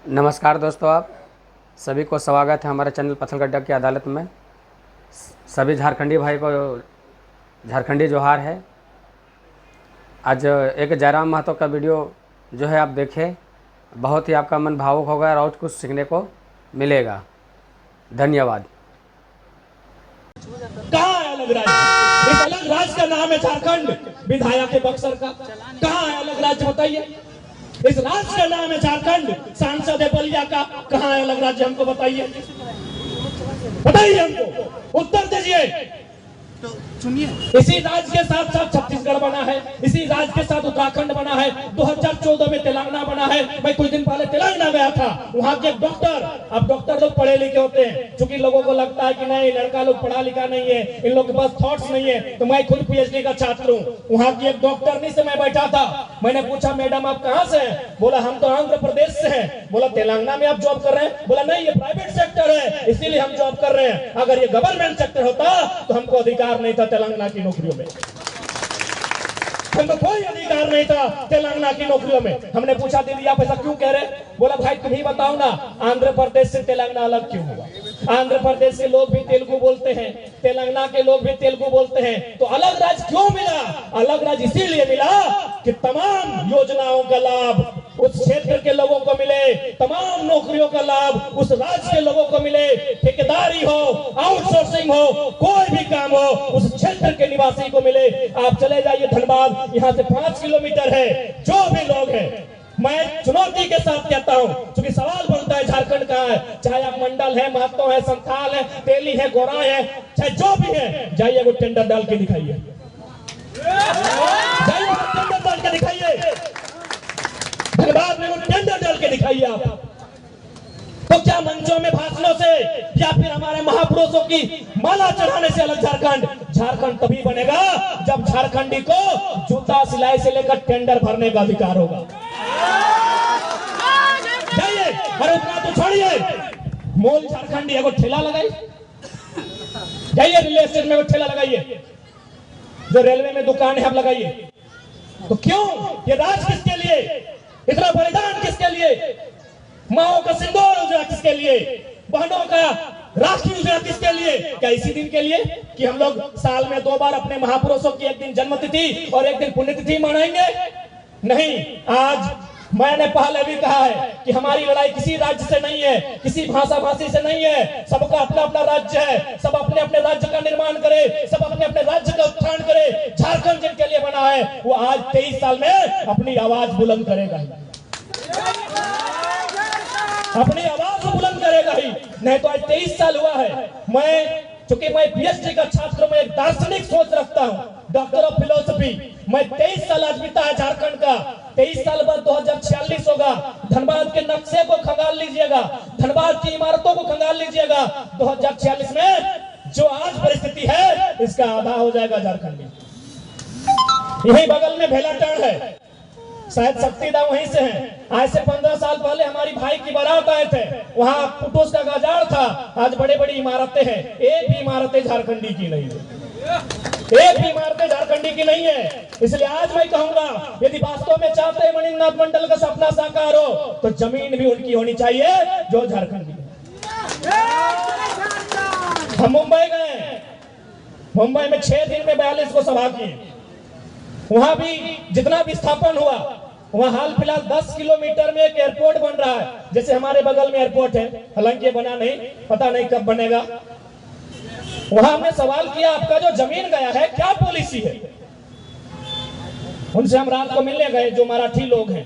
नमस्कार दोस्तों, आप सभी को स्वागत है हमारे चैनल पत्थलगड्ढा की अदालत में। सभी झारखंडी भाई को झारखंडी जोहार है। आज एक जयराम महतो का वीडियो जो है आप देखें, बहुत ही आपका मन भावुक होगा और कुछ सीखने को मिलेगा। धन्यवाद। कहाँ है अलग राज्य? इस अलग राज्य का नाम है झारखंड। विधायक है बक्सर का। कहाँ है अलग राज्य बताइए? इस राज्य का नाम है झारखंड। सांसद है बलिया का। कहाँ है अलग राज्य? हमको बताइए, बताइए हमको, उत्तर दीजिए। तो सुनिए, इसी राज्य के साथ साथ छत्तीसगढ़ बना है, इसी राज्य के साथ उत्तराखंड बना है, 2014 में तेलंगाना बना है। मैं कुछ दिन पहले तेलंगाना गया था, वहां के डॉक्टर, अब डॉक्टर लोग पढ़े लिखे होते हैं, क्योंकि लोगों को लगता है कि नहीं लड़का लोग पढ़ा लिखा नहीं है, इन लोगों के पास थॉट्स नहीं है। तो मैं खुद पीएचडी का छात्र हूँ। वहां की एक डॉक्टरनी से मैं बैठा था, मैंने पूछा मैडम आप कहाँ से हैं? बोला हम तो आंध्र प्रदेश से हैं। बोला तेलंगाना में आप जॉब कर रहे हैं? बोला नहीं, ये प्राइवेट सेक्टर है, इसीलिए हम जॉब कर रहे हैं। अगर ये गवर्नमेंट सेक्टर होता तो हमको अधिकार नहीं था तेलंगाना की नौकरियों में, हमको कोई अधिकार नहीं था तेलंगाना की नौकरियों में। हमने पूछा दीदी आप ऐसा क्यों कह रहे? बोला भाई तुम ही बताओ ना, आंध्र प्रदेश से तेलंगाना अलग क्यों हुआ? आंध्र प्रदेश के लोग भी तेलुगु बोलते हैं, तेलंगाना के लोग भी तेलुगु बोलते हैं, तो अलग राज्य क्यों मिला? अलग राज्य इसीलिए मिला कि तमाम योजनाओं का लाभ उस क्षेत्र के लोगों को मिले, तमाम नौकरियों का लाभ उस राज्य के लोगों को मिले। ठेकेदारी हो, आउटसोर्सिंग हो, कोई भी काम हो उस क्षेत्र के निवासी को मिले। आप चले जाइए धनबाद, यहाँ से 5 किलोमीटर है। जो भी लोग हैं, मैं चुनौती के साथ कहता हूं, क्योंकि सवाल बनता है झारखंड कहाँ है? चाहे आप मंडल है, महतो है, संथाल है, तेली है, गोरा है, चाहे जो भी है, जाइए वो टेंडर डाल के दिखाइए, जाइए वो टेंडर डाल के दिखाइए, धनबाद में वो टेंडर डाल के दिखाइए आप। तो क्या मंचों में भाषणों से या फिर हमारे महापुरुषों की माला चढ़ाने से अलग झारखंड? झारखंड तभी बनेगा जब झारखंडी को जूता सिलाई से लेकर टेंडर भरने का अधिकार होगा। जाइए, अरे उतना तो छोड़िए, मूल झारखंडी है, वो ठेला लगाई, जाइए रेलवे स्टेशन में वो ठेला लगाइए, जो रेलवे में दुकान है आप लगाइए। तो क्यों? ये राज किसके लिए? इतना बलिदान किसके लिए? माओ का सिंदूर उजड़ा किसके लिए? बहनों का राखी उजड़ा किसके लिए? क्या इसी दिन के लिए कि हम लोग साल में 2 बार अपने महापुरुषों की एक दिन जन्मतिथि और एक दिन पुण्यतिथि मनाएंगे? नहीं, आज मैंने पहले भी कहा है कि हमारी लड़ाई किसी राज्य से नहीं है, किसी भाषा भाषी से नहीं है। सबका अपना अपना राज्य है, सब अपने अपने राज्य का निर्माण करे, सब अपने अपने राज्य का उत्थान करे। झारखंड जिनके लिए बना है वो आज 23 साल में अपनी आवाज बुलंद करेगा ही, अपनी आवाज बुलंद करेगा ही। नहीं तो आज 23 साल हुआ है। चूंकि मैं पीएचडी का छात्र हूं, मैं एक दार्शनिक सोच रखता हूं, डॉक्टर ऑफ फिलोसफी। मैं 23 साल आज बीता है झारखंड का। 23 साल बाद 2046 होगा। धनबाद के नक्शे को खंगाल लीजिएगा, धनबाद की इमारतों को खंगाल लीजिएगा। 2046 में जो आज परिस्थिति है इसका आधा हो जाएगा झारखंड में। यही बगल में भेलाटांड है, शायद शक्तिदा वहीं से हैं। आज से 15 साल पहले हमारी भाई की बारात आए थे, वहां कुटुस का बाजार था। आज बड़े बड़ी इमारतें हैं, एक भी इमारतें झारखंडी की नहीं है, एक भी इमारतें झारखंडी की नहीं है। इसलिए आज मैं कहूंगा, यदि वास्तव में चाहते हैं मणिनाथ मंडल का सपना साकार हो तो जमीन भी उनकी होनी चाहिए जो झारखंडी है। हम मुंबई गए, मुंबई में 6 दिन में 42 को सभा किए। वहां भी जितना भी स्थापन हुआ, वहां हाल फिलहाल 10 किलोमीटर में एक एयरपोर्ट बन रहा है। जैसे हमारे बगल में एयरपोर्ट है, हालांकि ये बना नहीं, पता नहीं कब बनेगा। वहां हमने सवाल किया आपका जो जमीन गया है क्या पॉलिसी है? उनसे हम रात को मिलने गए, जो मराठी लोग हैं,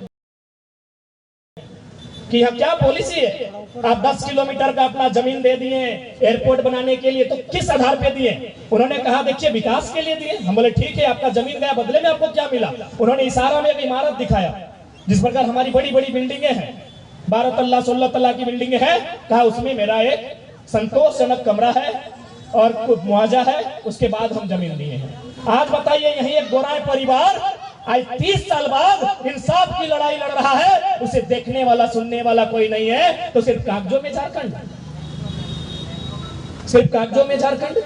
कि यहाँ क्या पॉलिसी है? आप 10 किलोमीटर का अपना जमीन दे दिए एयरपोर्ट बनाने के लिए, तो किस आधार पे दिए? उन्होंने कहा देखिए विकास के लिए दिए। हम बोले ठीक है, आपका जमीन गया, बदले में आपको क्या मिला? उन्होंने इशारा में एक इमारत दिखाया, जिस प्रकार हमारी बड़ी बड़ी बिल्डिंगें हैं, 12 तल्ला 16 तल्ला की बिल्डिंगें हैं। कहा उसमें मेरा एक संतोषजनक कमरा है और मुआवजा है, उसके बाद हम जमीन दिए हैं। आज बताइए, यही एक गोराई परिवार आज 30 साल बाद इंसाफ की लड़ाई लड़ रहा है, उसे देखने वाला सुनने वाला कोई नहीं है। तो सिर्फ कागजों में झारखंड, सिर्फ कागजों में झारखंड।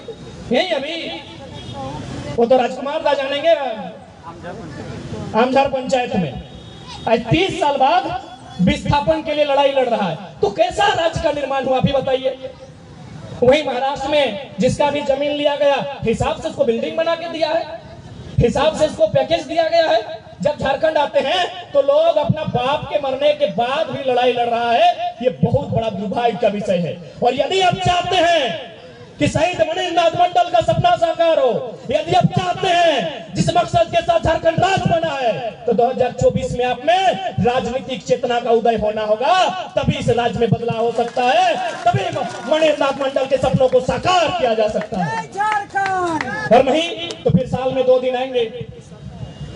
यही अभी वो तो राजकुमार दा जानेंगे आमझार पंचायत में आज 30 साल बाद विस्थापन के लिए लड़ाई लड़ रहा है। तो कैसा राज्य का निर्माण हुआ अभी बताइए। वही महाराष्ट्र में जिसका भी जमीन लिया गया, हिसाब से उसको बिल्डिंग बना के दिया है, हिसाब से इसको पैकेज दिया गया है। जब झारखंड आते हैं तो लोग अपना बाप के मरने के बाद भी लड़ाई लड़ रहा है। ये बहुत बड़ा दुर्भाग्य का विषय है। और यदि आप चाहते हैं कि शहीद मणिनाथ मंडल का सपना साकार हो, यदि आप चाहते हैं जिस मकसद के साथ झारखंड राज्य बना है, तो 2024 में आप में राजनीतिक चेतना का उदय होना होगा। तभी इस राज्य में बदलाव हो सकता है, तभी मणिनाथ मंडल के सपनों को साकार किया जा सकता है। और नहीं तो फिर साल में 2 दिन आएंगे।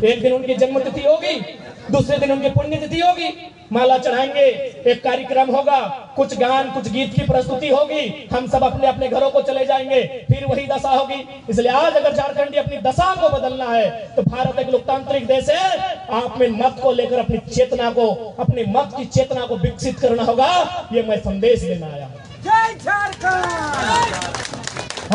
एक दिन उनकी जन्मतिथि होगी, दूसरे दिन उनकी पुण्यतिथि होगी, माला चढ़ाएंगे, एक कार्यक्रम होगा, कुछ गान कुछ गीत की प्रस्तुति होगी, हम सब अपने अपने घरों को चले जाएंगे, फिर वही दशा होगी। इसलिए आज अगर झारखंडी अपनी दशा को बदलना है तो भारत एक लोकतांत्रिक देश है, आप में मत को लेकर अपनी चेतना को, अपनी मत की चेतना को विकसित करना होगा। ये मैं संदेश देना आया हूं। जय झारखंड।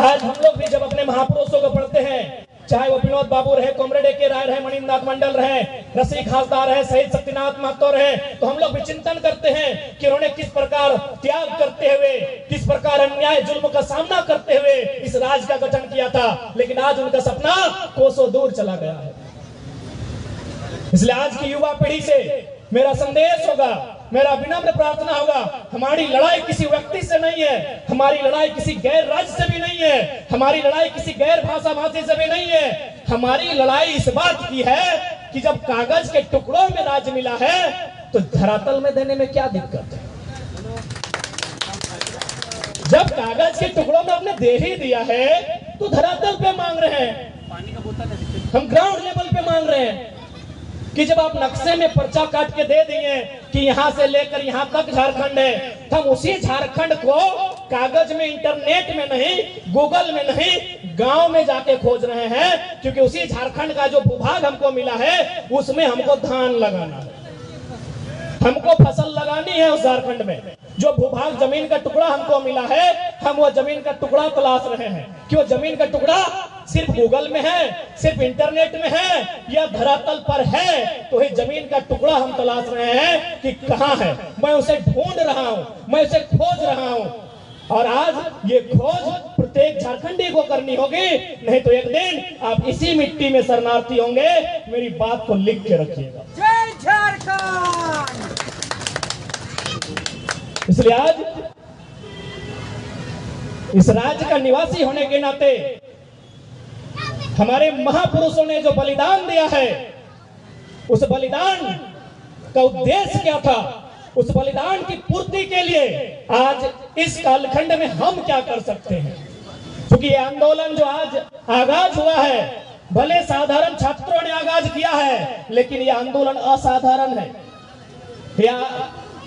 आज हम लोग भी जब अपने महापुरुषों को पढ़ते हैं, चाहे वो विनोद बाबू रहे, कॉमरेड ए.के. राय रहे, मणिनाथ मंडल रहे, रसिक हासदार रहे, शहीद शक्तिनाथ महतो रहे, तो हम लोग भी चिंतन करते हैं कि उन्होंने किस प्रकार त्याग करते हुए, किस प्रकार अन्याय जुल्म का सामना करते हुए इस राज्य का गठन किया था। लेकिन आज उनका सपना कोसों दूर चला गया है। इसलिए आज की युवा पीढ़ी से मेरा संदेश होगा, मेरा विनम्र प्रार्थना होगा, हमारी लड़ाई किसी व्यक्ति से नहीं है, हमारी लड़ाई किसी गैर राज्य से भी नहीं है, हमारी लड़ाई किसी गैर भाषा भाषी से भी नहीं है। हमारी लड़ाई इस बात की है कि जब कागज के टुकड़ों में राज्य मिला है तो धरातल में देने में क्या दिक्कत है। जब कागज के टुकड़ों में आपने दे ही दिया है तो धरातल पे मांग रहे हैं, हम ग्राउंड लेवल पे मांग रहे हैं कि जब आप नक्शे में पर्चा काट के दे दिए कि यहां से लेकर यहां तक झारखंड है, तो हम उसी झारखंड को कागज में, इंटरनेट में नहीं, गूगल में नहीं, गांव में जाके खोज रहे हैं। क्योंकि उसी झारखंड का जो भूभाग हमको मिला है उसमें हमको धान लगाना है, हमको फसल लगानी है उस झारखंड में। जो भूभाग जमीन का टुकड़ा हमको मिला है, हम वो जमीन का टुकड़ा तलाश रहे हैं कि वो जमीन का टुकड़ा सिर्फ गूगल में है, सिर्फ इंटरनेट में है या धरातल पर है। तो ये जमीन का टुकड़ा हम तलाश रहे हैं कि कहां है, मैं उसे ढूंढ रहा हूं, मैं उसे खोज रहा हूं। और आज ये खोज प्रत्येक झारखंडी को करनी होगी, नहीं तो एक दिन आप इसी मिट्टी में शरणार्थी होंगे। मेरी बात को लिख के रखिएगा। जय झारखंड। इसलिए आज इस राज्य का निवासी होने के नाते हमारे महापुरुषों ने जो बलिदान दिया है, उस बलिदान का उद्देश्य क्या था, उस बलिदान की पूर्ति के लिए आज इस कालखंड में हम क्या कर सकते हैं। क्योंकि ये आंदोलन जो आज आगाज हुआ है, भले साधारण छात्रों ने आगाज किया है, लेकिन ये आंदोलन असाधारण है।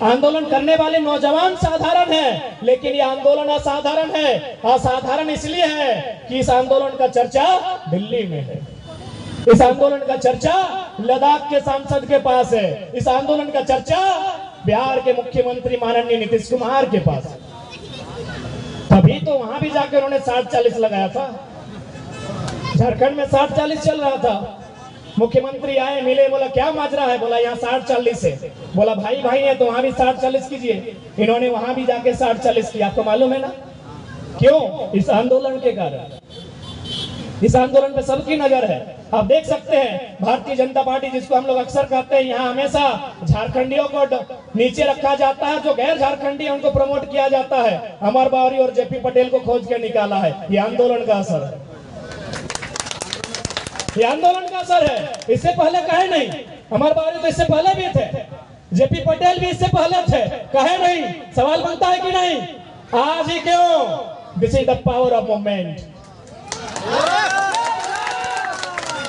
आंदोलन करने वाले नौजवान साधारण हैं, लेकिन ये आंदोलन असाधारण है। असाधारण इसलिए है कि इस आंदोलन का चर्चा दिल्ली में है, इस आंदोलन का चर्चा लद्दाख के सांसद के पास है, इस आंदोलन का चर्चा बिहार के मुख्यमंत्री माननीय नीतीश कुमार के पास है। तभी तो वहां भी जाकर उन्होंने 60-40 लगाया था। झारखंड में 60-40 चल रहा था। मुख्यमंत्री आए, मिले, बोला क्या माजरा है, बोला यहाँ 60-40 है। बोला भाई भाई है तो वहां भी 60-40 कीजिए। इन्होंने वहां भी जाके 60-40 किया। आपको मालूम है ना क्यों? इस आंदोलन के कारण। इस आंदोलन पे सबकी नजर है। आप देख सकते हैं भारतीय जनता पार्टी, जिसको हम लोग अक्सर कहते हैं, यहाँ हमेशा झारखंडियों को नीचे रखा जाता है, जो गैर झारखंडी है उनको प्रमोट किया जाता है। अमर बावरी और जेपी पटेल को खोज के निकाला है। ये आंदोलन का असर है, ये आंदोलन का असर है। इससे पहले कहे नहीं, अमर बावरी तो इससे पहले भी थे, जेपी पटेल भी इससे पहले थे, कहे नहीं। सवाल बनता है कि नहीं? आज ही क्यों? This is the power of movement.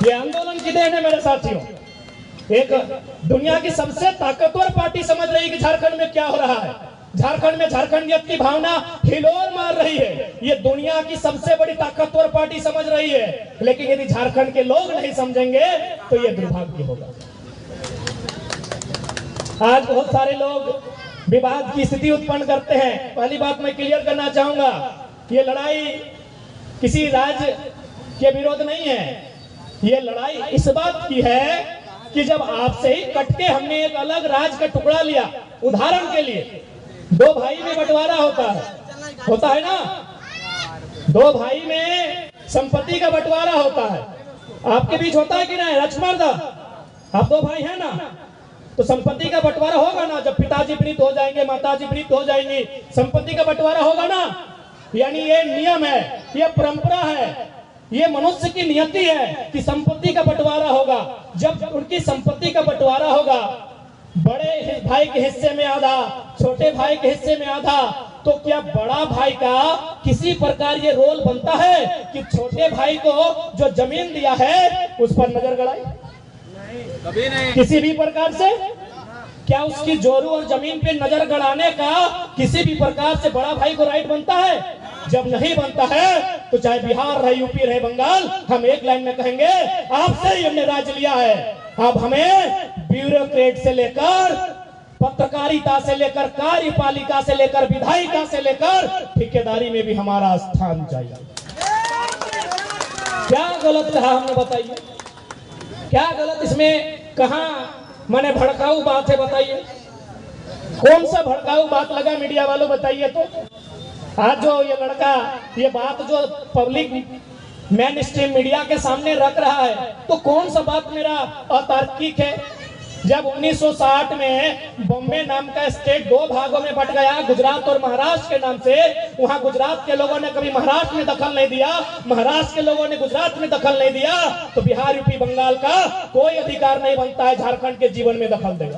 ये आंदोलन की देन है मेरे साथियों। एक दुनिया की सबसे ताकतवर पार्टी समझ रही है कि झारखंड में क्या हो रहा है। झारखंड में झारखंडियत की भावना हिलोर मार रही है। ये दुनिया की सबसे बड़ी ताकतवर पार्टी समझ रही है। लेकिन यदि झारखंड के लोग नहीं समझेंगे तो ये दुर्भाग्य होगा। आज बहुत सारे लोग विवाद की स्थिति उत्पन्न करते हैं। पहली बात मैं क्लियर करना चाहूंगा, ये लड़ाई किसी राज्य के विरोध नहीं है। ये लड़ाई इस बात की है कि जब आपसे ही कट के हमने एक अलग राज्य का टुकड़ा लिया, उदाहरण के लिए 2 भाई में बंटवारा होता है ना, 2 भाई में संपत्ति का बंटवारा होता है। आपके बीच होता है कि नहीं लक्ष्मण दा? आप 2 भाई हैं ना, तो संपत्ति का बंटवारा होगा ना। जब पिताजी मृत हो जाएंगे, माताजी मृत हो जाएंगी, संपत्ति का बंटवारा होगा ना। यानी ये नियम है, ये परंपरा है, ये मनुष्य की नियति है कि संपत्ति का बंटवारा होगा। जब उनकी संपत्ति का बंटवारा होगा, बड़े भाई के हिस्से में आधा, छोटे भाई के हिस्से में आधा, तो क्या बड़ा भाई का किसी प्रकार ये रोल बनता है कि छोटे भाई को जो जमीन दिया है उस पर नजर गड़ाई? कभी नहीं। किसी भी प्रकार से क्या उसकी जोरू और जमीन पे नजर गड़ाने का किसी भी प्रकार से बड़ा भाई को राइट बनता है? जब नहीं बनता है तो चाहे बिहार रहे, यूपी रहे, बंगाल, हम एक लाइन में कहेंगे आपसे ही हमने राज लिया है। अब हमें ब्यूरोक्रेट से लेकर पत्रकारिता से लेकर कार्यपालिका से लेकर विधायिका से लेकर ठेकेदारी में भी हमारा स्थान चाहिए। क्या गलत कहा हमने बताइए? क्या गलत इसमें कहा? मैंने भड़काऊ बात है बताइए, कौन सा भड़काऊ बात लगा मीडिया वालों बताइए। तो आज जो ये लड़का ये बात जो पब्लिक मेन स्ट्रीम मीडिया के सामने रख रहा है, तो कौन सा बात मेरा अतार्किक है? जब 1960 में बॉम्बे नाम का स्टेट 2 भागों में बट गया, गुजरात और महाराष्ट्र के नाम से, वहां गुजरात के लोगों ने कभी महाराष्ट्र में दखल नहीं दिया, महाराष्ट्र के लोगों ने गुजरात में दखल नहीं दिया, तो बिहार, यूपी, बंगाल का कोई अधिकार नहीं बनता है झारखंड के जीवन में दखल देगा।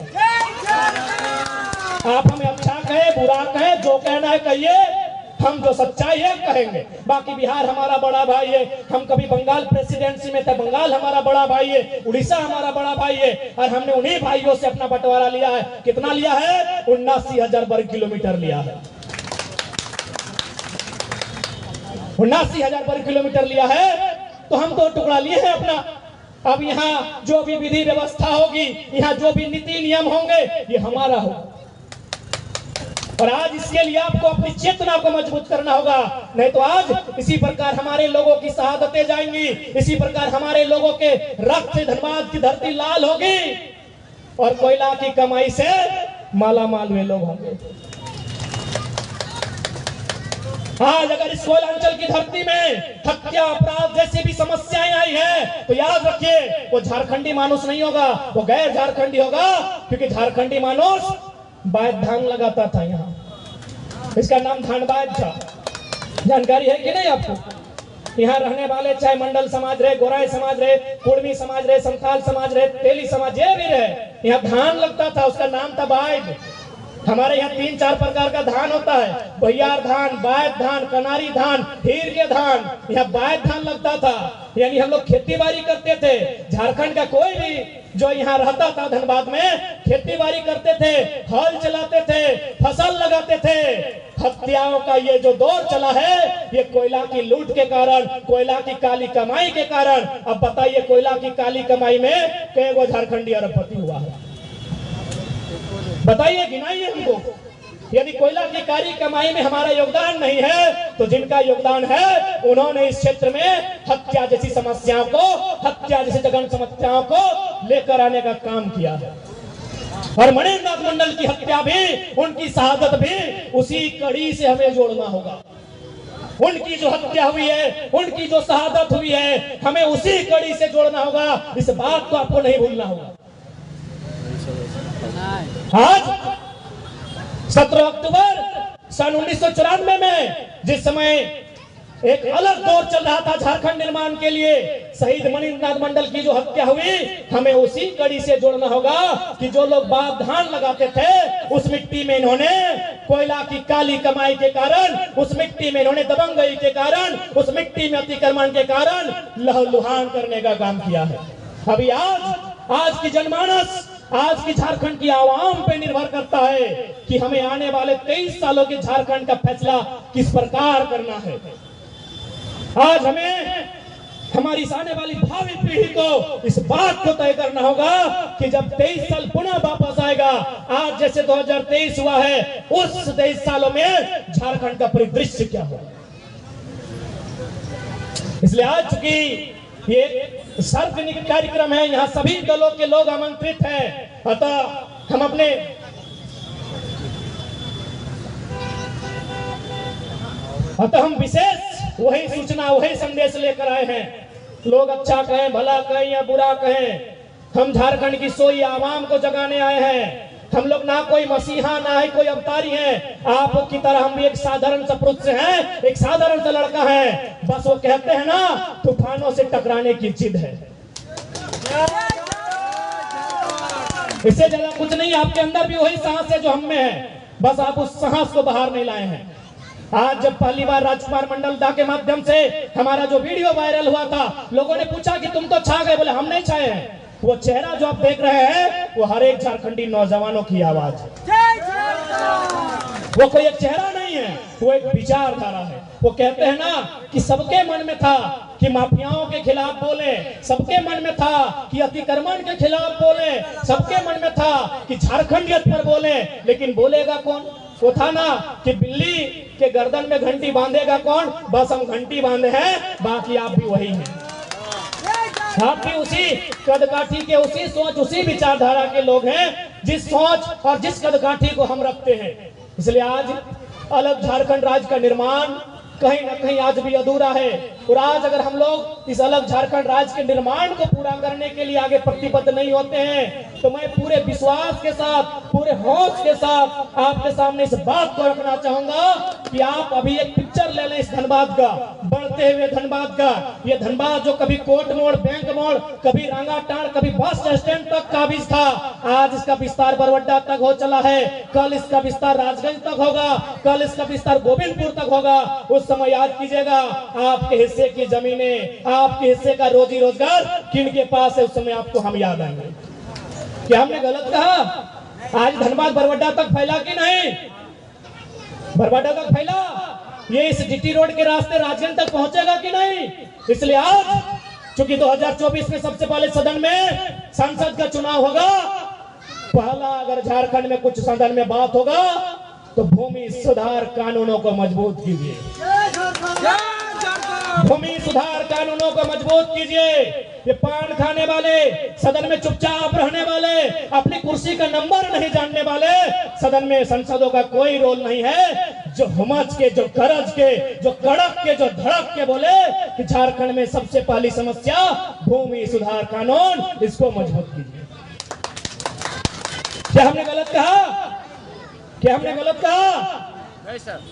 आप हमें अच्छा कहे, बुरा कहे, जो कहना है कहिए, हम जो सच्चाई है कहेंगे। बाकी बिहार हमारा बड़ा भाई है, हम कभी बंगाल प्रेसिडेंसी में थे, बंगाल हमारा बड़ा भाई है, उड़ीसा हमारा बड़ा भाई है, और हमने उन्हीं भाइयों से अपना बंटवारा लिया है। कितना लिया है? 79,000 वर्ग किलोमीटर लिया है। 79,000 वर्ग किलोमीटर लिया है, तो हम 2 टुकड़ा लिए हैं अपना। अब यहाँ जो भी विधि व्यवस्था होगी, यहाँ जो भी नीति नियम होंगे, ये हमारा होगा। और आज इसके लिए आपको अपनी चेतना को मजबूत करना होगा, नहीं तो आज इसी प्रकार हमारे लोगों की शहादतें जाएंगी, इसी प्रकार हमारे लोगों के रक्त से धनबाद की धरती लाल होगी और कोयला की कमाई से माला माल वे लोग होंगे। आज अगर इस कोयलांचल की धरती में हत्या, अपराध जैसी भी समस्याएं आई है, तो याद रखिए वो झारखंडी मानुस नहीं होगा, वो गैर झारखंडी होगा। क्योंकि झारखंडी मानुस बात धान लगाता था, यहाँ इसका नाम धानबाद था। जानकारी है कि नहीं आपको? यहाँ रहने वाले चाहे मंडल समाज रहे, गोराई समाज रहे, कुर्मी समाज रहे, संथाल समाज रहे, तेली समाज ये भी रहे, यहाँ धान लगता था, उसका नाम था बायद। हमारे यहाँ 3-4 प्रकार का धान होता है, बहियार धान, बायद धान, कनारी धान, हीर के धान। यहाँ बायद धान लगता था, यानी हम लोग खेती बाड़ी करते थे। झारखंड का कोई भी जो यहाँ रहता था धनबाद में, खेती बाड़ी करते थे, हल चलाते थे, फसल लगाते थे। हत्याओं का ये जो दौर चला है, ये कोयला की लूट के कारण, कोयला की काली कमाई के कारण। अब बताइए कोयला की काली कमाई में कई गो झारखंडी अरबपति हुआ है? बताइए, गिनाइए हमको। यदि कोयला की काली कमाई में हमारा योगदान नहीं है, तो जिनका योगदान है उन्होंने इस क्षेत्र में हत्या जैसी समस्याओं को, हत्या जैसी जघन्य समस्याओं को लेकर आने का काम किया है। और मणिनाथ मंडल की हत्या भी, उनकी शहादत भी उसी कड़ी से हमें जोड़ना होगा। उनकी जो हत्या हुई है, उनकी जो शहादत हुई है, हमें उसी कड़ी से जोड़ना होगा। इस बात को आपको नहीं भूलना होगा। आज 17 अक्टूबर सन 1994 में जिस समय एक अलग दौर चल रहा था झारखंड निर्माण के लिए, शहीद मणिनाथ मंडल की जो हत्या हुई, हमें उसी कड़ी से जोड़ना होगा कि जो लोग बाप धान लगाते थे, उस मिट्टी में इन्होंने कोयला की काली कमाई के कारण, उस मिट्टी में इन्होंने दबंगई के कारण, उस मिट्टी में अतिक्रमण के कारण लहूलुहान करने का काम किया है। अभी आज की जनमानस, आज की झारखंड की आवाम पे निर्भर करता है कि हमें आने वाले 23 सालों के झारखंड का फैसला किस प्रकार करना है। आज हमें हमारी आने वाली भावी पीढ़ी को इस बात को तय करना होगा कि जब 23 साल पुनः वापस आएगा, आज जैसे 2023 हुआ है, उस 23 सालों में झारखंड का परिदृश्य क्या होगा। इसलिए आज चूंकि ये सार्वजनिक कार्यक्रम है, यहाँ सभी दलों के लोग आमंत्रित हैं। अतः हम विशेष वही सूचना वही संदेश लेकर आए हैं। लोग अच्छा कहें, भला कहें या बुरा कहें, हम झारखंड की सोई आवाम को जगाने आए हैं। हम लोग ना कोई मसीहा ना ही कोई अवतारी हैं। आपकी तरह हम भी एक साधारण सा पुरुष हैं, एक साधारण सा लड़का है। बस वो कहते हैं ना, तूफानों से टकराने की जिद है, इससे ज्यादा कुछ नहीं। आपके अंदर भी वही साहस है जो हम में है, बस आप उस साहस को बाहर नहीं लाए हैं। आज जब पहली बार राजकुमार मंडल दा के माध्यम से हमारा जो वीडियो वायरल हुआ था, लोगों ने पूछा कि तुम तो छा गए, बोले हम नहीं छाए हैं। वो चेहरा जो आप देख रहे हैं वो हर एक झारखंडी नौजवानों की आवाज है। वो कोई एक चेहरा नहीं है, वो एक विचारधारा है। वो कहते हैं ना कि सबके मन में था कि माफियाओं के खिलाफ बोले, सबके मन में था कि अतिक्रमण के खिलाफ बोले, सबके मन में था कि झारखंडियत पर बोले, लेकिन बोलेगा कौन? वो था ना कि बिल्ली के गर्दन में घंटी बांधेगा कौन? बस हम घंटी बांधे हैं, बाकी आप भी वही हैं। आप भी उसी कदकाठी के, उसी सोच, उसी विचारधारा के लोग हैं, जिस सोच और जिस कदकाठी को हम रखते हैं। इसलिए आज अलग झारखंड राज्य का निर्माण कहीं ना कहीं आज भी अधूरा है। और आज अगर हम लोग इस अलग झारखंड राज्य के निर्माण को पूरा करने के लिए आगे प्रतिबद्ध नहीं होते हैं, तो मैं पूरे विश्वास के साथ, पूरे होश के साथ आपके सामने इस बात को रखना चाहूंगा कि आप अभी एक पिक्चर ले लें इस धनबाद का, बढ़ते हुए धनबाद का। ये धनबाद जो कभी कोर्ट मोड़, बैंक मोड़, कभी रांगाटाड़, कभी बस स्टैंड तक काबिज था, आज इसका विस्तार बरवड्डा तक हो चला है। कल इसका विस्तार राजगंज तक होगा, कल इसका विस्तार गोविंदपुर तक होगा। उस समय याद कीजिएगा, आपके हिस्से की जमीनें, आपके हिस्से का रोजी रोजगार किनके पास है, उस समय आपको हम याद आएंगे। क्या हमने गलत कहा? आज धनबाद बरवड्डा तक फैला कि नहीं? बरवड्डा तक फैला। ये इस जीटी रोड के रास्ते राजगंज तक पहुंचेगा कि नहीं? इसलिए आज चूंकि 2024 में सबसे पहले सदन में संसद का चुनाव होगा, पहला अगर झारखंड में कुछ सदन में बात होगा तो भूमि सुधार कानूनों को मजबूत कीजिए, भूमि सुधार कानूनों को मजबूत कीजिए। ये पान खाने वाले, सदन में चुपचाप रहने वाले, अपनी कुर्सी का नंबर नहीं जानने वाले सदन में संसदों का कोई रोल नहीं है। जो हुमच के, जो गरज के, जो कड़क के, जो धड़क के बोले कि झारखंड में सबसे पहली समस्या भूमि सुधार कानून, इसको मजबूत कीजिए। क्या हमने गलत कहा? क्या हमने गलत कहा?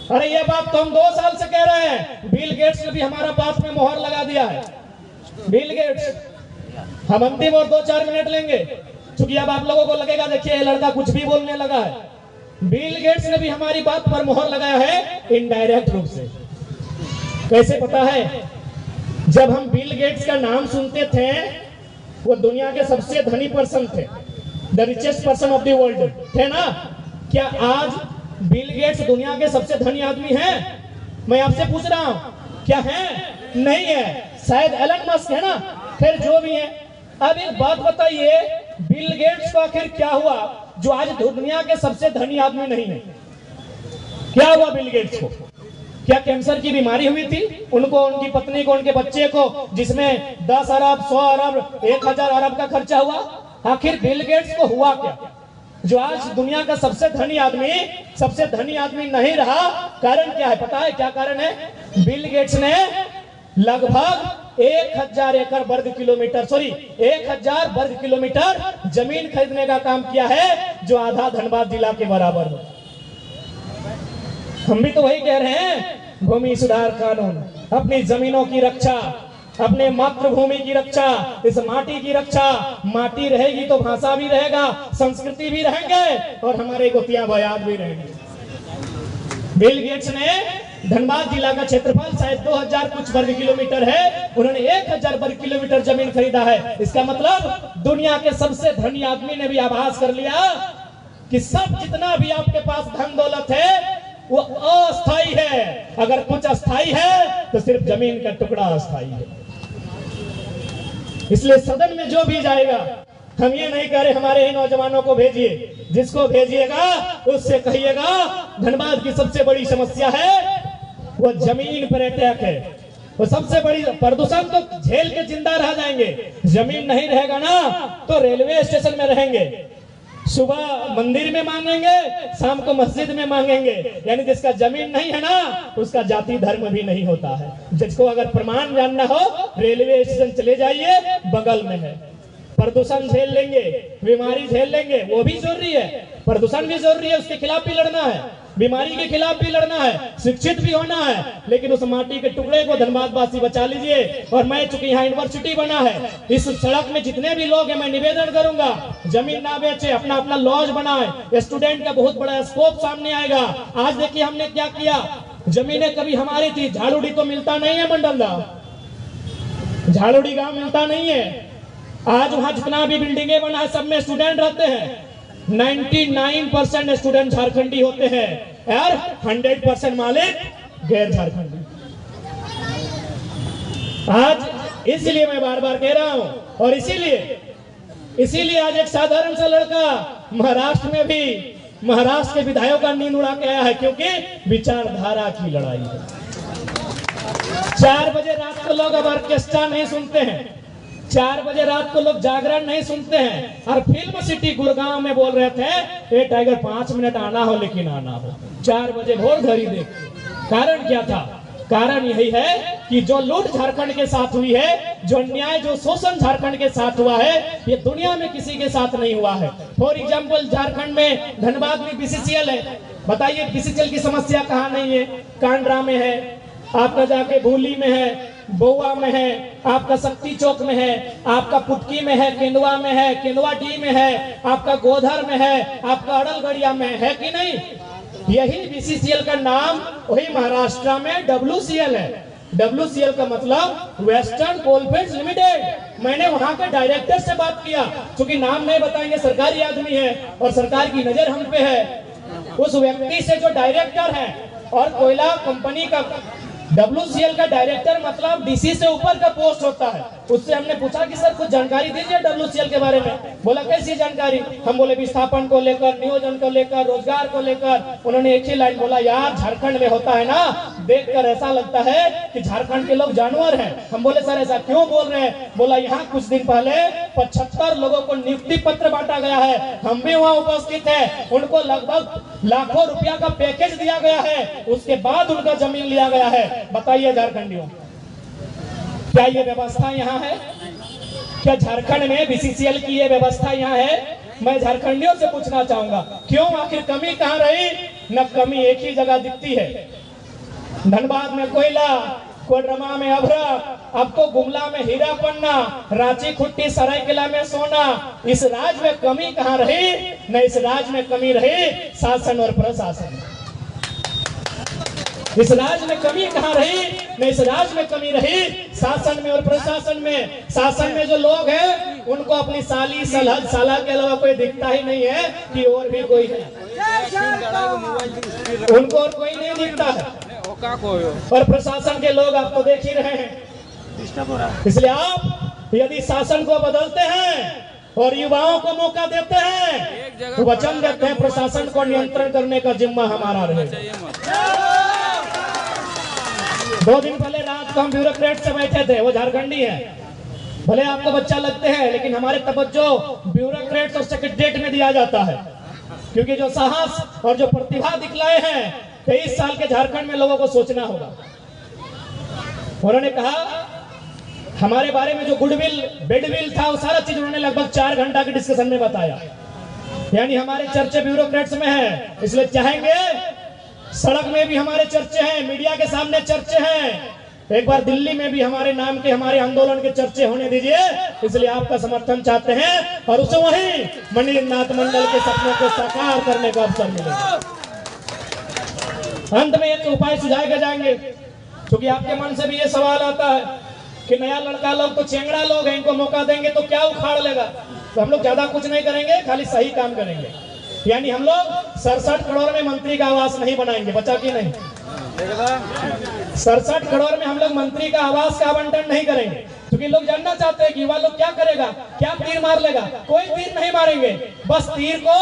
अरे ये बात तो हम 2 साल से कह रहे हैं। बिल गेट्स ने भी हमारा बात में मोहर लगा दिया है। बिल गेट्स, हम अंतिम और 2-4 मिनट लेंगे, क्योंकि अब आप लोगों को लगेगा देखिए ये लड़का कुछ भी बोलने लगा है। बिल गेट्स ने भी हमारी बात पर मोहर लगाया है इनडायरेक्ट रूप से। कैसे पता है? जब हम बिल गेट्स का नाम सुनते थे, वो दुनिया के सबसे धनी पर्सन थे, the richest person of the world थे ना। क्या आज बिल गेट्स दुनिया के सबसे धनी आदमी हैं? मैं आपसे पूछ रहा हूं, क्या है? नहीं है। शायद एलन मस्क है ना, फिर जो भी है। अब एक बात बताइए, बिल गेट्स को आखिर क्या हुआ जो आज दुनिया के सबसे धनी आदमी नहीं है? क्या हुआ बिल गेट्स को? क्या कैंसर की बीमारी हुई थी उनको, उनकी पत्नी को, उनके बच्चे को, जिसमें 10 अरब, 100 अरब, 1000 अरब का खर्चा हुआ? आखिर बिल गेट्स को हुआ क्या जो आज दुनिया का सबसे धनी आदमी नहीं रहा? कारण क्या है? पता है क्या कारण है? बिल गेट्स ने लगभग 1000 एकड़ वर्ग किलोमीटर, 1000 वर्ग किलोमीटर जमीन खरीदने का काम किया है, जो आधा धनबाद जिला के बराबर है। हम भी तो वही कह रहे हैं, भूमि सुधार कानून, अपनी जमीनों की रक्षा, अपने मातृभूमि की रक्षा, इस माटी की रक्षा। माटी रहेगी तो भाषा भी रहेगा, संस्कृति भी रहेंगे और हमारे गोतिया बयान भी रहेंगे। बिल गेट्स ने धनबाद जिला का क्षेत्रफल शायद 2000 कुछ वर्ग किलोमीटर है, उन्होंने 1000 वर्ग किलोमीटर जमीन खरीदा है। इसका मतलब दुनिया के सबसे धनी आदमी ने भी आभास कर लिया कि सब जितना भी आपके पास धन दौलत है वो अस्थाई है। अगर कुछ अस्थाई है तो सिर्फ जमीन का टुकड़ा अस्थाई है। इसलिए सदन में जो भी जाएगा, हम ये नहीं कह रहे हमारे ही नौजवानों को भेजिए, जिसको भेजिएगा उससे कहिएगा धनबाद की सबसे बड़ी समस्या है वो जमीन पर अटैक है। तो सबसे बड़ी प्रदूषण तो झेल के जिंदा रह जाएंगे। जमीन नहीं रहेगा ना तो रेलवे स्टेशन में रहेंगे, सुबह मंदिर में मांगेंगे, शाम को मस्जिद में मांगेंगे। यानी जिसका जमीन नहीं है ना उसका जाति धर्म भी नहीं होता है। जिसको अगर प्रमाण जानना हो रेलवे स्टेशन चले जाइए, बगल में है। प्रदूषण झेल लेंगे, बीमारी झेल लेंगे, वो भी जरूरी है। प्रदूषण भी जरूरी है, उसके खिलाफ भी लड़ना है, बीमारी के खिलाफ भी लड़ना है, शिक्षित भी होना है। लेकिन उस माटी के टुकड़े को धनबाद वासी बचा लीजिए। और मैं चूंकि यहाँ यूनिवर्सिटी बना है, इस सड़क में जितने भी लोग हैं मैं निवेदन करूंगा जमीन ना बेचे, अपना अपना लॉज बनाए। स्टूडेंट का बहुत बड़ा स्कोप सामने आएगा। आज देखिए हमने क्या किया, जमीनें कभी हमारी थी, झाड़ूडी तो मिलता नहीं है मंडलदा, झाड़ूडी गांव मिलता नहीं है। आज वहां जितना भी बिल्डिंगें बना है सब में स्टूडेंट रहते हैं। 99% स्टूडेंट झारखंडी होते हैं और 100% मालिक गैर झारखंडी। आज इसलिए मैं बार बार कह रहा हूं, और इसीलिए आज एक साधारण सा लड़का महाराष्ट्र के विधायकों का नींद उड़ा के आया है, क्योंकि विचारधारा की लड़ाई है। 4 बजे रात को लोग अब ऑर्केस्ट्रा नहीं सुनते हैं, 4 बजे रात को लोग जागरण नहीं सुनते हैं। और फिल्म सिटी गुड़गांव में बोल रहे थे ए टाइगर 5 मिनट आना हो लेकिन आना हो, 4 बजे भोर घड़ी देख। कारण क्या था? कारण यही है कि जो लूट झारखंड के साथ हुई है, जो अन्याय जो शोषण झारखंड के साथ हुआ है, ये दुनिया में किसी के साथ नहीं हुआ है। फॉर एग्जाम्पल झारखंड में धनबाद में बीसीसीएल है, बताइए बीसीसीएल की समस्या कहाँ नहीं है? कांड्रा में है, आपका जाके भूली में है, बउआ में है, आपका शक्ति चौक में है, आपका पुटकी में है, केंदुआ में है, केंदुआ डी में है, आपका गोधर में है, आपका अड़लगढ़िया में है कि नहीं? यही बीसीसीएल का नाम वही महाराष्ट्र में WCL है। WCL का मतलब वेस्टर्न कोलफील्ड्स लिमिटेड। मैंने वहां के डायरेक्टर से बात किया, क्योंकि नाम नहीं बताएंगे, सरकारी आदमी है और सरकार की नजर हम पे है। उस व्यक्ति से जो डायरेक्टर है, और कोयला कंपनी का WCL का डायरेक्टर मतलब डीसी से ऊपर का पोस्ट होता है, उससे हमने पूछा कि सर कुछ जानकारी दीजिए WCL के बारे में। बोला कैसी जानकारी? हम बोले विस्थापन को लेकर, नियोजन को लेकर, रोजगार को लेकर। उन्होंने एक ही लाइन बोला, यार झारखंड में होता है ना, देखकर ऐसा लगता है कि झारखंड के लोग जानवर हैं। हम बोले सर ऐसा क्यों बोल रहे हैं? बोला यहाँ कुछ दिन पहले 75 लोगों को नियुक्ति पत्र बांटा गया है, हम भी वहाँ उपस्थित है। उनको लगभग लाखों रुपया का पैकेज दिया गया है, उसके बाद उनका जमीन लिया गया है। बताइए झारखंडियों, क्या ये व्यवस्था यहाँ है? क्या झारखंड में बीसीसीएल की ये व्यवस्था यहाँ है? मैं झारखंडियों से पूछना चाहूंगा, क्यों? आखिर कमी कहाँ रही? न कमी एक ही जगह दिखती है, धनबाद में कोयला, कोडरमा में अभ्रक, आपको गुमला में हीरा पन्ना, रांची खुट्टी सरायकेला में सोना। इस राज्य में कमी कहाँ रही? न इस राज्य में कमी रही शासन और प्रशासन। इस राज्य में कमी कहाँ रही? न इस राज्य में कमी रही शासन में और प्रशासन में। शासन में जो लोग हैं उनको अपनी साली साला के अलावा कोई दिखता ही नहीं है कि और भी कोई है, उनको और कोई नहीं दिखता है। और प्रशासन के लोग आप तो देख ही रहे हैं। इसलिए आप यदि शासन को बदलते हैं और युवाओं को मौका देते हैं तो वचन देते हैं प्रशासन को नियंत्रण करने का जिम्मा हमारा रहेगा। 2 दिन पहले रात को हम ब्यूरोक्रेट से बैठे थे, वो झारखंडी है, भले आपको बच्चा लगते हैं, लेकिन हमारे तवज्जो ब्यूरोक्रेट और सेक्रेटरीट में दिया जाता है, क्योंकि जो साहस और जो प्रतिभा दिखलाए हैं 23 साल के झारखंड में लोगों को सोचना होगा। उन्होंने कहा हमारे बारे में जो गुडविल बेडविल था वो सारा चीज उन्होंने लगभग 4 घंटा के डिस्कशन में बताया। यानी हमारे चर्चे ब्यूरोक्रेट्स में है, इसलिए चाहेंगे सड़क में भी हमारे चर्चे हैं, मीडिया के सामने चर्चे हैं। एक बार दिल्ली में भी हमारे नाम के हमारे आंदोलन के चर्चे होने दीजिए, इसलिए आपका समर्थन चाहते हैं और उसे वहीं मणिनाथ मंडल के सपनों को साकार करने का अवसर मिलेगा। अंत में एक उपाय सुझाए के जाएंगे, क्योंकि आपके मन से भी ये सवाल आता है कि नया लड़का लोग तो चेंगड़ा लोग हैं, इनको मौका देंगे तो क्या उखाड़ लेगा। तो हम लोग ज्यादा कुछ नहीं करेंगे, खाली सही काम करेंगे। यानी हम लोग 67 करोड़ में मंत्री का आवास नहीं बनाएंगे, बचा कि नहीं? 67 करोड़ में हम लोग मंत्री का आवास का आवंटन नहीं करेंगे, क्योंकि लोग जानना चाहते हैं कि युवा लोग क्या करेगा, क्या तीर मार लेगा। कोई तीर नहीं मारेंगे, बस तीर को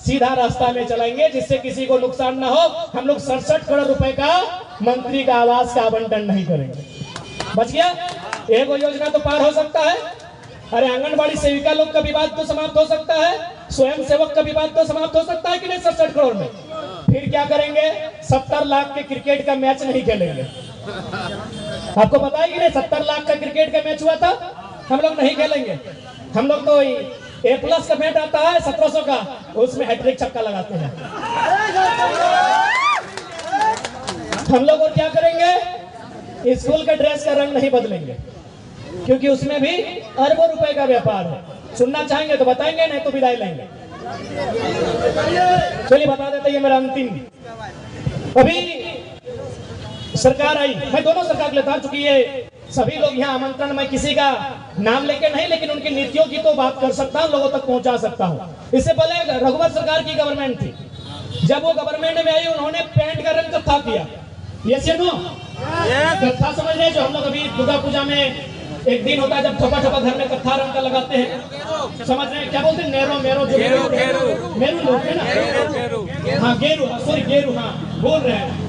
सीधा रास्ता में चलाएंगे जिससे किसी को नुकसान ना हो। हम लोग 67 करोड़ रुपए का मंत्री का आवास का आवंटन नहीं करेंगे। बच गया। एक वो योजना तो पार हो सकता है। अरे आंगनबाड़ी सेविका लोग का विवाद तो समाप्त हो सकता है, स्वयं सेवक का विवाद तो समाप्त हो सकता है कि नहीं 67 करोड़ में। फिर क्या करेंगे? 70 लाख के क्रिकेट का मैच नहीं खेलेंगे। आपको पता है कि नहीं 70 लाख का क्रिकेट का मैच हुआ था, हम लोग नहीं खेलेंगे। हम लोग तो A+ का बैट आता है 1700 का, उसमें हैट्रिक छक्का लगाते हैं। हम लोग और क्या करेंगे? स्कूल के ड्रेस का रंग नहीं बदलेंगे, क्योंकि उसमें भी अरबों रुपए का व्यापार है। सुनना चाहेंगे तो बताएंगे, नहीं तो विदाई लेंगे। चलिए बता देते, ये मेरा अंतिम। अभी सरकार आई, मैं दोनों सरकार के लिए था, चूंकि ये सभी लोग यहाँ आमंत्रण, मैं किसी का नाम लेके नहीं, लेकिन उनकी नीतियों की तो बात कर सकता हूँ, लोगों तक पहुंचा सकता हूँ। इससे पहले रघुवर सरकार की गवर्नमेंट थी, जब वो गवर्नमेंट में आई उन्होंने पैंट का रंग कत्था किया। यस या नो? कत्था समझ रहे? जो हम लोग अभी दुर्गा पूजा में एक दिन होता है जब छोटा छोटा घर में कत्था रंग का लगाते हैं, समझ रहे हैं? क्या बोलते हैं? नेरो मेरो जो मेरू लोग है ना, हाँ गेरू, सॉरी गेरू, हाँ बोल रहे हैं।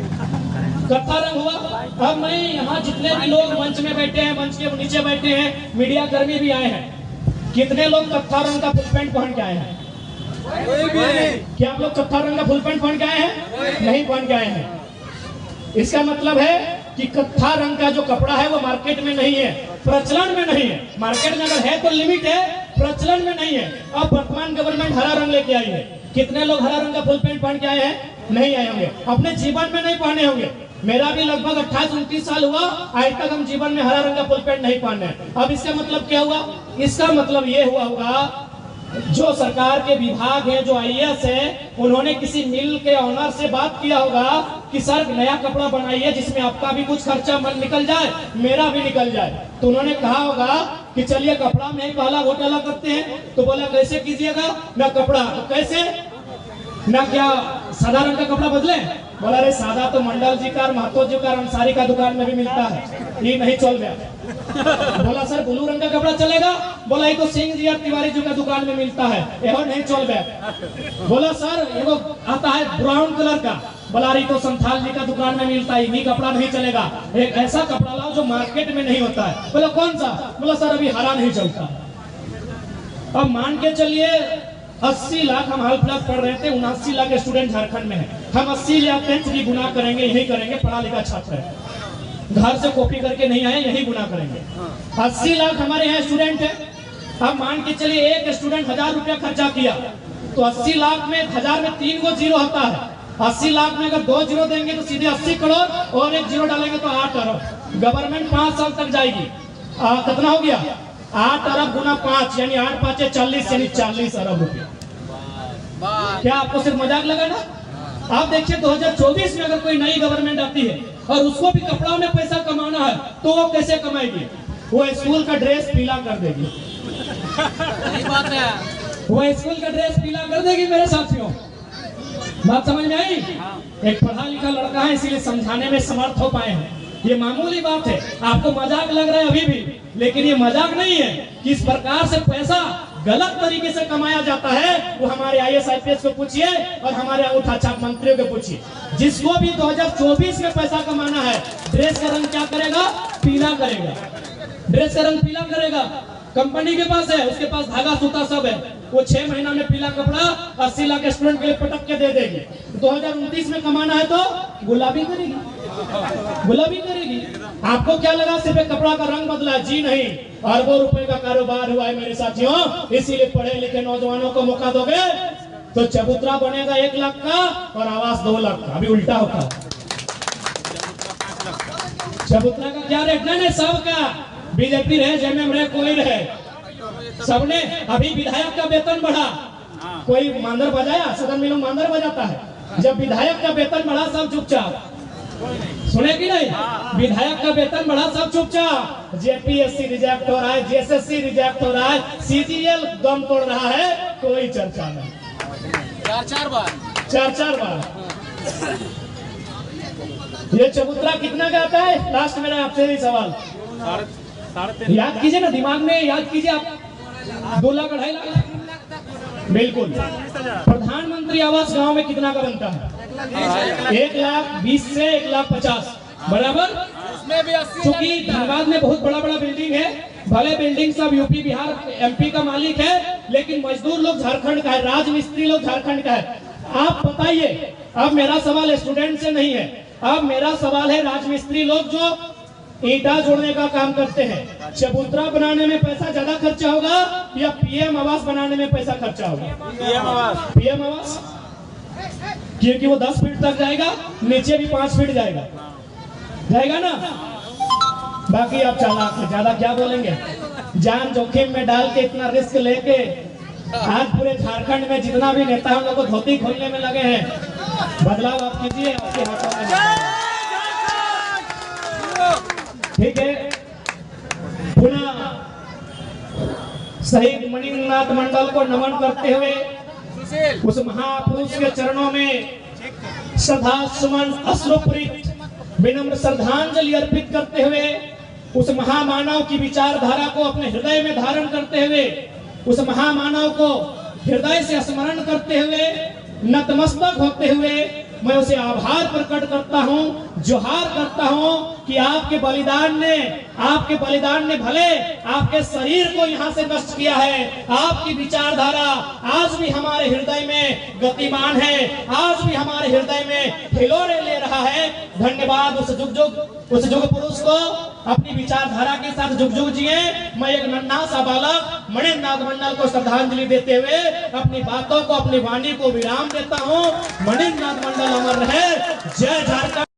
कत्था रंग हुआ। अब मैं यहाँ जितने भी लोग मंच में बैठे हैं, मंच के नीचे बैठे हैं, मीडिया कर्मी भी आए हैं, कितने लोग कत्था रंग का फुल पैंट पहन के आए हैं? क्या आप लोग कत्था रंग का फुल पैंट पहन के आए हैं? नहीं पहन के आए हैं। इसका मतलब है कि कत्था रंग का जो कपड़ा है वो मार्केट में नहीं है, प्रचलन में नहीं है। मार्केट में अगर है तो लिमिट है, प्रचलन में नहीं है। अब वर्तमान गवर्नमेंट हरा रंग लेके आई है। कितने लोग हरा रंग का फुल पैंट पहन के आए हैं? नहीं आए होंगे, अपने जीवन में नहीं पहने होंगे। मेरा भी लगभग 28-29 साल हुआ, आज तक हम जीवन में हरा रंग का फुल पैंट नहीं पहने। अब इसका मतलब क्या हुआ? इसका मतलब ये हुआ होगा, जो सरकार के विभाग हैं, जो IAS है, उन्होंने किसी मिल के ऑनर से बात किया होगा कि सर नया कपड़ा बनाइए जिसमें आपका भी कुछ खर्चा मन निकल जाए, मेरा भी निकल जाए। तो उन्होंने कहा होगा कि चलिए कपड़ा में ही पहला घोटाला करते हैं। तो बोला कैसे कीजिएगा? ना कपड़ा, तो कैसे? ना क्या सादा रंग का कपड़ा बदले? बोला अरे सादा तो मंडल जी का, महतो जी का, अंसारी का दुकान में भी मिलता है, ये नहीं चल गया। बोला सर ब्लू रंग का कपड़ा चलेगा? बोला ये तो सिंह जी और तिवारी जी का दुकान में मिलता है, यह नहीं चल गया। बोला सर ये वो आता है ब्राउन कलर का, बोला रही तो संथाल जी का दुकान में मिलता है, ये कपड़ा नहीं चलेगा, एक ऐसा कपड़ा लाओ जो मार्केट में नहीं होता है। बोला कौन सा? बोला सर अभी हरा नहीं चलता। अब मान के चलिए 80 लाख हम हाल फिलहाल पढ़ रहे थे, 79 लाख स्टूडेंट झारखंड में है। हम 80 लाख की गुना करेंगे, यही करेंगे, पढ़ा लिखा छात्र है, घर से कॉपी करके नहीं आए, यही गुना करेंगे। 80 लाख हमारे यहाँ स्टूडेंट है। अब मान के चलिए एक स्टूडेंट 1000 रुपया खर्चा किया, तो 80 लाख में 1000 में 3 गो जीरो होता है। 80 लाख में अगर 2 जीरो देंगे तो सीधे 80 करोड़ और 1 जीरो डालेंगे तो 8 अरब। गवर्नमेंट 5 साल तक जाएगी। कितना हो गया? 8 अरब गुना 5 यानी 8 5 40 यानी 40 अरब रुपया। क्या आपको सिर्फ मजाक लगा ना? आप देखिए 2024 में अगर कोई नई गवर्नमेंट आती है और उसको भी कपड़ा में पैसा कमाना है तो वो कैसे कमाएगी? वो स्कूल का ड्रेस पीला कर देगी। बात है, वो स्कूल का ड्रेस पीला कर देगी मेरे साथियों। बात समझ में आई? एक पढ़ा लिखा लड़का है, इसीलिए समझाने में समर्थ हो पाए हैं। ये मामूली बात है, आपको मजाक लग रहा है अभी भी, लेकिन ये मजाक नहीं है। किस प्रकार से पैसा गलत तरीके से कमाया जाता है वो हमारे IAS IPS को पूछिए और हमारे अंगूठा छाप मंत्रियों को पूछिए। जिसको भी 2024 में पैसा कमाना है, ड्रेस का रंग क्या करेगा? पीला करेगा। ड्रेस का रंग पीला करेगा। कंपनी के पास है, उसके पास धागा सूता सब है, वो 6 महीना में पीला कपड़ा 80 लाख स्टूडेंट के लिए पटक के दे देगी। 2029 में कमाना है तो गुलाबी करेगी, गुलाबी करेगी। आपको क्या लगा सिर्फ कपड़ा का रंग बदला? जी नहीं, अरबों रुपए का कारोबार हुआ है मेरे साथियों। इसीलिए पढ़े लिखे नौजवानों को मौका दोगे तो चबूतरा बनेगा 1 लाख का और आवास 2 लाख का। अभी उल्टा होता है। चबूतरा का क्या रेट? नहीं सबका, बीजेपी रहे, जेएमएम रहे, कोई रहे, सबने। अभी विधायक का वेतन बढ़ा, कोई मांदर बजाया? सदन में लोग मांदर बजाता है। जब विधायक का वेतन बढ़ा सब चुपचाप, सुने कि नहीं? विधायक का वेतन बढ़ा सब चुपचाप। JPSC रिजेक्ट हो रहा है, JSSC रिजेक्ट हो रहा है, CGL दम तोड़ रहा है, कोई चर्चा नहीं। 4 बार। ये चबूतरा कितना का आता है? लास्ट मेरा आपसे ही सवाल याद कीजिए ना, दिमाग में याद कीजिए आप। 2 लाख 2.5 लाख बिल्कुल। प्रधानमंत्री आवास गांव में कितना का बनता है? 1,20,000 से 1,50,000 बराबर। उसमें भी 80 क्योंकि धनबाद में बहुत बड़ा बड़ा बिल्डिंग है, भले बिल्डिंग सब यूपी बिहार एमपी का मालिक है, लेकिन मजदूर लोग झारखंड का है, राजमिस्त्री लोग झारखंड का है। आप बताइए, अब मेरा सवाल स्टूडेंट से नहीं है, अब मेरा सवाल है राजमिस्त्री लोग जो ईंटा जोड़ने का काम करते हैं, चबूतरा बनाने में पैसा ज्यादा खर्चा होगा या पीएम आवास बनाने में पैसा खर्चा होगा? पीएम आवास, क्योंकि वो 10 फीट तक जाएगा, नीचे भी 5 फीट जाएगा ना। बाकी आप चालाक हैं, ज्यादा क्या बोलेंगे। जान जोखिम में डाल के इतना रिस्क लेके आज पूरे झारखंड में जितना भी नेता है उन लोगों को धोती खोलने में लगे हैं। बदलाव आप कीजिए, आपके हाथों में है। ठीक है, पुनः शहीद मणिनाथ मंडल को नमन करते हुए उस महापुरुष के चरणों में श्रद्धा सुमन अश्रुपूरित विनम्र श्रद्धांजलि अर्पित करते हुए, उस महामानव की विचारधारा को अपने हृदय में धारण करते हुए, उस महामानव को हृदय से स्मरण करते हुए, नतमस्तक होते हुए मैं उसे आभार प्रकट करता हूं, जोहार करता हूं कि आपके बलिदान ने भले आपके शरीर को यहां से नष्ट किया है, आपकी विचारधारा आज भी हमारे हृदय में गतिमान है, आज भी हमारे हृदय में हिलोरे ले रहा है। धन्यवाद उस जुग पुरुष को, अपनी विचारधारा के साथ जुग जुग जिए। मैं एक नन्हा सा बालक मणिनाथ मंडल को श्रद्धांजलि देते हुए अपनी बातों को, अपनी वाणी को विराम देता हूँ। मणिनाथ मंडल अमर रहे। जय झारखंड।